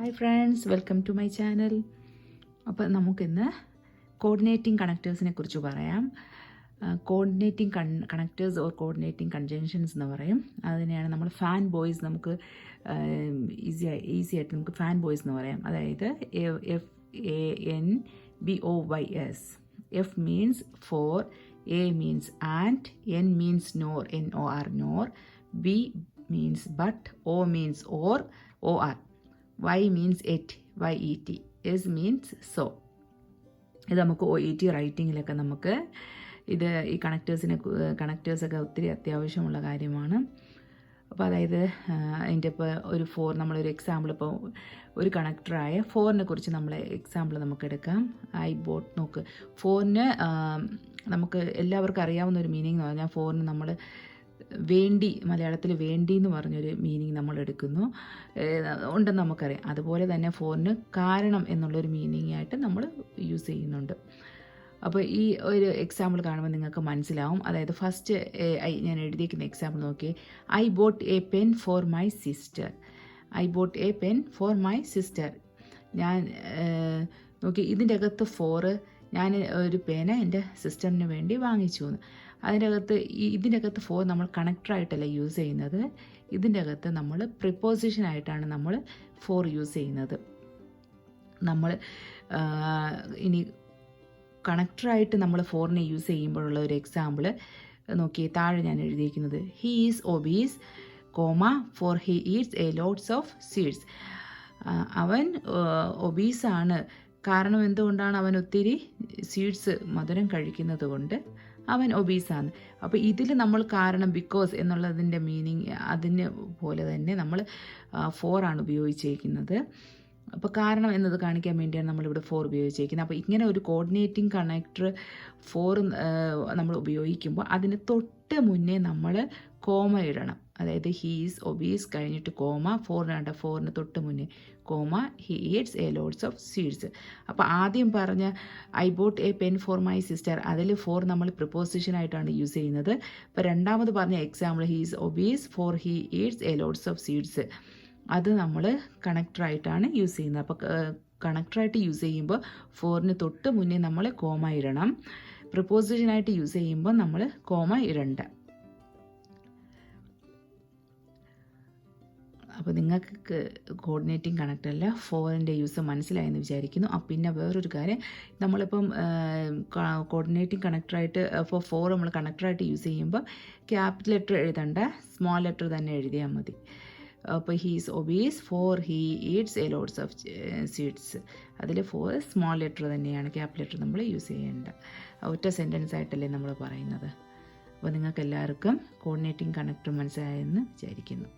Hi friends, welcome to my channel. അപ്പോൾ നമുക്കിന്ന് coordinating കണക്റ്റേഴ്സിനെ കുറിച്ച് പറയാം. Coordinating connectors or coordinating conjunctions എന്ന് പറയും. അതിനെയാണ് നമ്മൾ ഫാൻ ബോയ്സ്, നമുക്ക് ഈസി ആയിട്ട് നമുക്ക് ഫാൻ ബോയ്സ് എന്ന് പറയാം. അതായത് FANBOYS. F means for, A means and, N means nor, NOR, nor, B means but, O means or, OR, Y means et, YET, S means so. ഇത് നമുക്ക് OET റൈറ്റിങ്ങിലൊക്കെ നമുക്ക് ഈ കണക്റ്റേഴ്സൊക്കെ ഒത്തിരി അത്യാവശ്യമുള്ള കാര്യമാണ്. അപ്പോൾ അതായത് അതിൻ്റെ ഇപ്പോൾ ഒരു ഫോർ, നമ്മളൊരു എക്സാമ്പിൾ, ഇപ്പോൾ ഒരു കണക്ടറായ ഫോറിനെ കുറിച്ച് നമ്മൾ എക്സാമ്പിൾ നമുക്ക് എടുക്കാം. I boat. നോക്ക്, ഫോറിന് നമുക്ക് എല്ലാവർക്കും അറിയാവുന്ന ഒരു മീനിങ് എന്ന് പറഞ്ഞാൽ ഫോറിന് നമ്മൾ വേണ്ടി, മലയാളത്തിൽ വേണ്ടി എന്ന് പറഞ്ഞൊരു മീനിങ് നമ്മൾ എടുക്കുന്നു, ഉണ്ടെന്ന് നമുക്കറിയാം. അതുപോലെ തന്നെ ഫോറിന് കാരണം എന്നുള്ളൊരു മീനിങ് ആയിട്ട് നമ്മൾ യൂസ് ചെയ്യുന്നുണ്ട്. അപ്പോൾ ഈ ഒരു എക്സാമ്പിൾ കാണുമ്പോൾ നിങ്ങൾക്ക് മനസ്സിലാവും. അതായത് ഫസ്റ്റ് ഞാൻ എഴുതിയിരിക്കുന്ന എക്സാമ്പിൾ നോക്കി. I bought a pen for my sister. I bought a pen for my sister. ഞാൻ നോക്കി, ഇതിൻ്റെ അകത്ത് ഫോറ്, ഞാൻ ഒരു പേന എൻ്റെ സിസ്റ്ററിന് വേണ്ടി വാങ്ങിച്ചു എന്ന്. ഇതിൻ്റെ അകത്ത് ഫോർ നമ്മൾ കണക്ടറായിട്ടല്ല യൂസ് ചെയ്യുന്നത്. ഇതിൻ്റെ അകത്ത് നമ്മൾ പ്രിപ്പോസിഷനായിട്ടാണ് നമ്മൾ ഫോർ യൂസ് ചെയ്യുന്നത്. നമ്മൾ ഇനി കണക്ടറായിട്ട് നമ്മൾ ഫോറിനെ യൂസ് ചെയ്യുമ്പോഴുള്ള ഒരു എക്സാമ്പിൾ നോക്കിയേ, താഴെ ഞാൻ എഴുതിയിരിക്കുന്നത്. He is obese, comma, four he Eats a lots of seeds. അവൻ ഒബീസാണ്, കാരണം എന്തുകൊണ്ടാണ്? അവൻ ഒത്തിരി സീഡ്സ്, മധുരം കഴിക്കുന്നത് കൊണ്ട് അവൻ ഒബീസാണ്. അപ്പോൾ ഇതിൽ നമ്മൾ കാരണം ബിക്കോസ് എന്നുള്ളതിൻ്റെ മീനിങ് അതിന് പോലെ തന്നെ നമ്മൾ ഫോറാണ് ഉപയോഗിച്ചിരിക്കുന്നത്. അപ്പോൾ കാരണം എന്നത് കാണിക്കാൻ വേണ്ടിയാണ് നമ്മളിവിടെ ഫോർ ഉപയോഗിച്ചിരിക്കുന്നത്. അപ്പോൾ ഇങ്ങനെ ഒരു കോർഡിനേറ്റിംഗ് കണക്ടർ ഫോർ നമ്മൾ ഉപയോഗിക്കുമ്പോൾ അതിന് തൊട്ട് മുന്നേ നമ്മൾ കോമ ഇടണം. അതായത് ഹീസ് ഒബീസ് കഴിഞ്ഞിട്ട് കോമ, ഫോറിന് തൊട്ട് മുന്നേ comma, he eats a lots of seeds. അപ്പോൾ ആദ്യം പറഞ്ഞ I bought a pen for my sister, അതിൽ ഫോർ നമ്മൾ പ്രിപ്പോസിഷനായിട്ടാണ് യൂസ് ചെയ്യുന്നത്. ഇപ്പോൾ രണ്ടാമത് പറഞ്ഞ example he's obese for he eats a lots of seeds, അത് നമ്മൾ കണക്ടറായിട്ടാണ് യൂസ് ചെയ്യുന്നത്. അപ്പോൾ കണക്ടറായിട്ട് യൂസ് ചെയ്യുമ്പോൾ ഫോറിന് തൊട്ട് മുന്നേ നമ്മൾ കോമ ഇടണം. പ്രിപ്പോസിഷനായിട്ട് യൂസ് ചെയ്യുമ്പോൾ നമ്മൾ കോമ ഇടണ്ട. അപ്പോൾ നിങ്ങൾക്ക് കോർഡിനേറ്റിംഗ് കണക്ടറല്ല ഫോറിൻ്റെ യൂസ് മനസ്സിലായെന്ന് വിചാരിക്കുന്നു. പിന്നെ വേറൊരു കാര്യം, നമ്മളിപ്പം കോർഡിനേറ്റിംഗ് കണക്ടറായിട്ട് ഇപ്പോൾ ഫോർ നമ്മൾ കണക്ടറായിട്ട് യൂസ് ചെയ്യുമ്പോൾ ക്യാപിറ്റൽ ലെറ്റർ എഴുതണ്ട, സ്മോൾ ലെറ്റർ തന്നെ എഴുതിയാൽ മതി. അപ്പോൾ he's obese four he Eats a lots of seeds, അതിൽ ഫോർ സ്മോൾ ലെറ്റർ തന്നെയാണ്, ക്യാപിറ്റൽ ലെറ്റർ നമ്മൾ യൂസ് ചെയ്യേണ്ട. ഒറ്റ സെൻറ്റൻസ് ആയിട്ടല്ലേ നമ്മൾ പറയുന്നത്. അപ്പോൾ നിങ്ങൾക്ക് എല്ലാവർക്കും കോർഡിനേറ്റിംഗ് കണക്ടർ മനസ്സിലായെന്ന് വിചാരിക്കുന്നു.